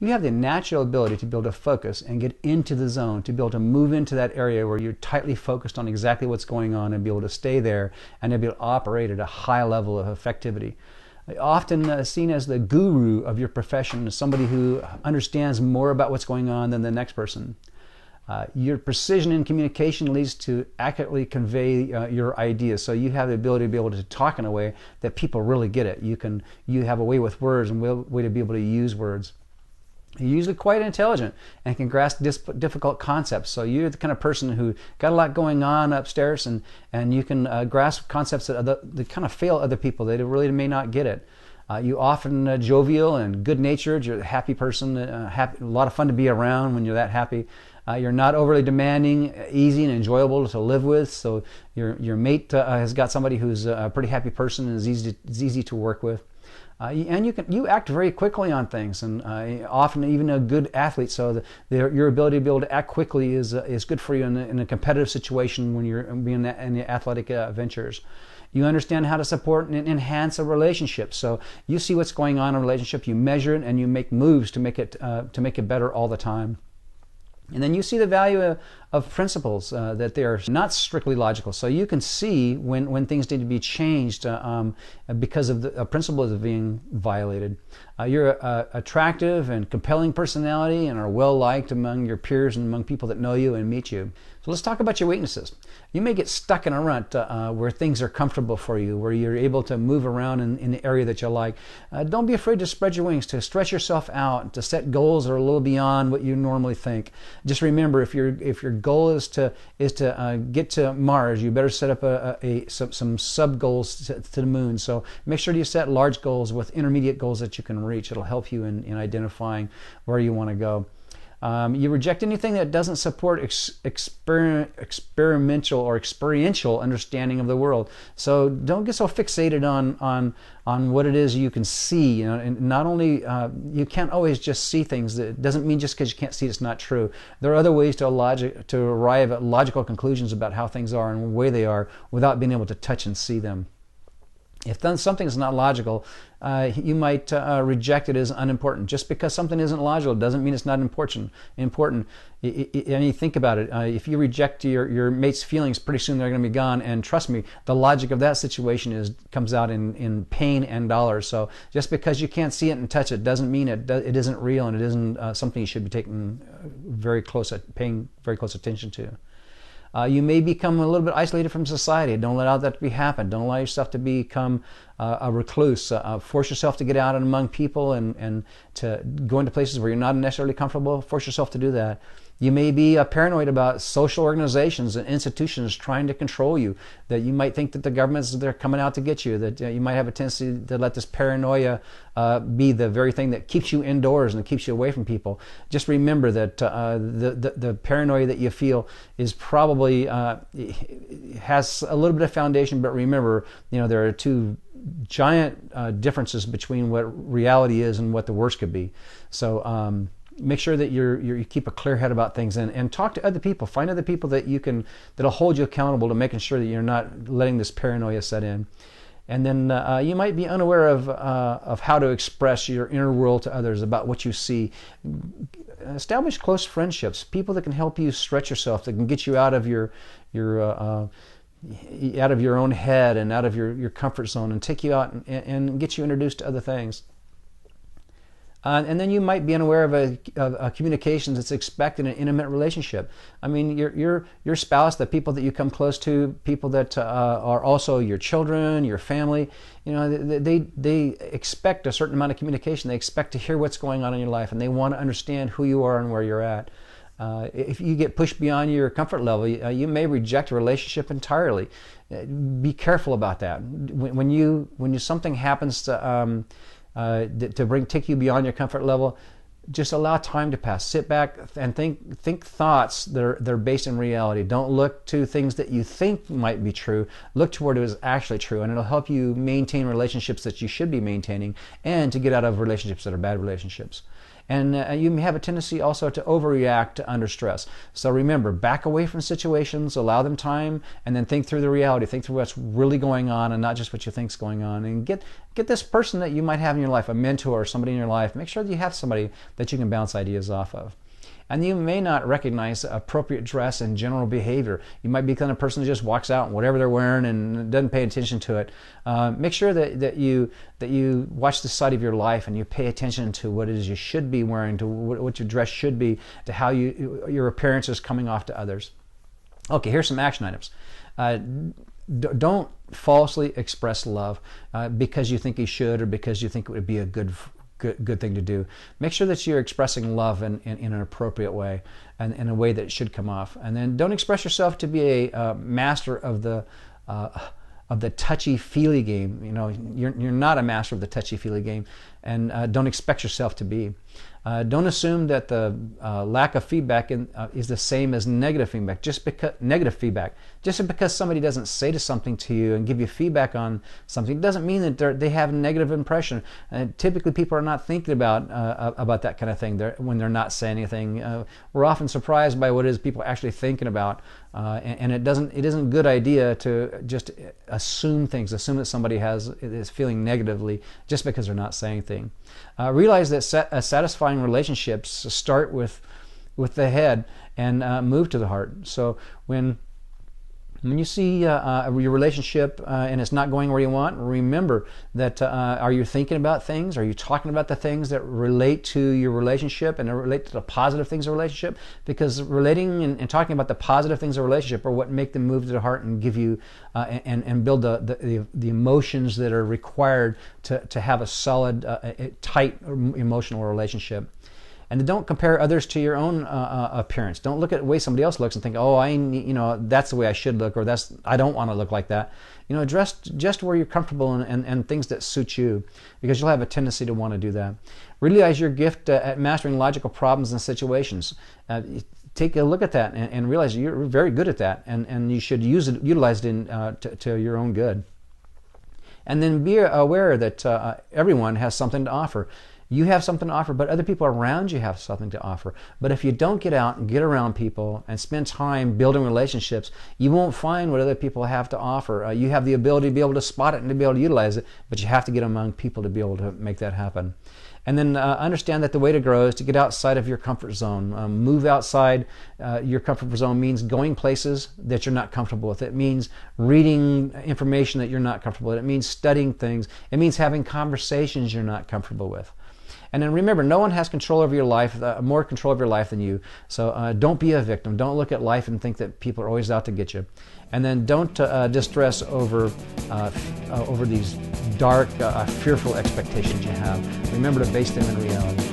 you have the natural ability to be able to focus and get into the zone, to be able to move into that area where you're tightly focused on exactly what's going on and be able to stay there and to be able to operate at a high level of effectivity. Often seen as the guru of your profession, somebody who understands more about what's going on than the next person. Your precision in communication leads to accurately convey your ideas. So you have the ability to be able to talk in a way that people really get it. You have a way with words and a way to be able to use words. You're usually quite intelligent and can grasp difficult concepts. So you're the kind of person who got a lot going on upstairs, and you can grasp concepts that kind of fail other people. They really may not get it. You often jovial and good-natured. You're a happy person, a lot of fun to be around when you're that happy. You're not overly demanding, easy and enjoyable to live with. So your mate has got somebody who's a pretty happy person and is easy to work with. And you act very quickly on things, and often even a good athlete. So your ability to be able to act quickly is good for you in a competitive situation when you're being in the athletic ventures. You understand how to support and enhance a relationship. So you see what's going on in a relationship, you measure it, and you make moves to make it better all the time. And then you see the value of principles, that they are not strictly logical. So you can see when things need to be changed because of a principle is being violated. You're an attractive and compelling personality and are well liked among your peers and among people that know you and meet you. So let's talk about your weaknesses. You may get stuck in a rut where things are comfortable for you, where you're able to move around in the area that you like. Don't be afraid to spread your wings, to stretch yourself out, to set goals that are a little beyond what you normally think. Just remember, if your goal is to get to Mars, you better set up some sub goals to the moon. So make sure you set large goals with intermediate goals that you can reach. It'll help you in identifying where you want to go. You reject anything that doesn't support experimental or experiential understanding of the world. So don't get so fixated on what it is you can see. You know, and not only you can't always just see things. It doesn't mean just because you can't see it's not true. There are other ways to arrive at logical conclusions about how things are and the way they are without being able to touch and see them. If something is not logical, you might reject it as unimportant. Just because something isn't logical doesn't mean it's not important. And you think about it. If you reject your mate's feelings, pretty soon they're going to be gone. And trust me, the logic of that situation comes out in pain and dollars. So just because you can't see it and touch it doesn't mean it isn't real, and it isn't something you should be paying very close attention to. You may become a little bit isolated from society. Don't allow that to happen. Don't allow yourself to become a recluse. Force yourself to get out and among people and to go into places where you're not necessarily comfortable. Force yourself to do that. You may be paranoid about social organizations and institutions trying to control you, that you might think that the governments, they're coming out to get you, that you might have a tendency to let this paranoia be the very thing that keeps you indoors and keeps you away from people. Just remember that the paranoia that you feel is probably has a little bit of foundation, but remember, there are two giant differences between what reality is and what the worst could be. So make sure that you keep a clear head about things, and talk to other people. Find other people that'll hold you accountable to making sure that you're not letting this paranoia set in. And then you might be unaware of how to express your inner world to others about what you see. Establish close friendships, people that can help you stretch yourself, that can get you out of your own head and out of your comfort zone, and take you out and get you introduced to other things. And then you might be unaware of a communications that's expected in an intimate relationship. I mean, your spouse, the people that you come close to, people that are also your children, your family, they expect a certain amount of communication. They expect to hear what's going on in your life, and they want to understand who you are and where you're at. If you get pushed beyond your comfort level, you may reject a relationship entirely. Be careful about that. When something happens to take you beyond your comfort level, just allow time to pass. Sit back and think thoughts that are based in reality. Don't look to things that you think might be true. Look toward what is actually true, and it'll help you maintain relationships that you should be maintaining, and to get out of relationships that are bad relationships. And you may have a tendency also to overreact under stress. So remember, back away from situations, allow them time, and then think through the reality, think through what's really going on and not just what you think's going on. And get this person that you might have in your life, a mentor or somebody in your life. Make sure that you have somebody that you can bounce ideas off of. And you may not recognize appropriate dress and general behavior. You might be the kind of person who just walks out in whatever they're wearing and doesn't pay attention to it. Make sure that you watch the side of your life and you pay attention to what it is you should be wearing, to what your dress should be, to how your appearance is coming off to others. Okay, here's some action items. Don't falsely express love because you think you should or because you think it would be a good thing to do. Make sure that you're expressing love in an appropriate way and in a way that it should come off. And then don't express yourself to be a master of the touchy-feely game. You know, you're not a master of the touchy-feely game, and don't expect yourself to be. Don't assume that the lack of feedback is the same as negative feedback. Just because somebody doesn't say to something to you and give you feedback on something doesn't mean that they have a negative impression. Typically, people are not thinking about that kind of thing when they're not saying anything. We're often surprised by what it is people are actually thinking about, and it isn't a good idea to just assume things. Assume that somebody is feeling negatively just because they're not saying things. Realize that satisfying relationships start with the head and move to the heart. So when you see your relationship and it's not going where you want, remember that are you thinking about things? Are you talking about the things that relate to your relationship and relate to the positive things of a relationship? Because relating and talking about the positive things of a relationship are what make them move to the heart and give you and build the emotions that are required to have a solid, tight emotional relationship. And don't compare others to your own appearance. Don't look at the way somebody else looks and think, oh, that's the way I should look, or I don't want to look like that. You know, dress just where you're comfortable and things that suit you, because you'll have a tendency to want to do that. Realize your gift at mastering logical problems and situations. Take a look at that and realize you're very good at that, and you should utilize it to your own good. And then be aware that everyone has something to offer. You have something to offer, but other people around you have something to offer. But if you don't get out and get around people and spend time building relationships, you won't find what other people have to offer. You have the ability to be able to spot it and to be able to utilize it, but you have to get among people to be able to make that happen. And then understand that the way to grow is to get outside of your comfort zone. Move outside your comfort zone means going places that you're not comfortable with. It means reading information that you're not comfortable with. It means studying things. It means having conversations you're not comfortable with. And then remember, no one has control over your life, more control of your life than you. So don't be a victim. Don't look at life and think that people are always out to get you. And then don't distress over these dark, fearful expectations you have. Remember to base them in reality.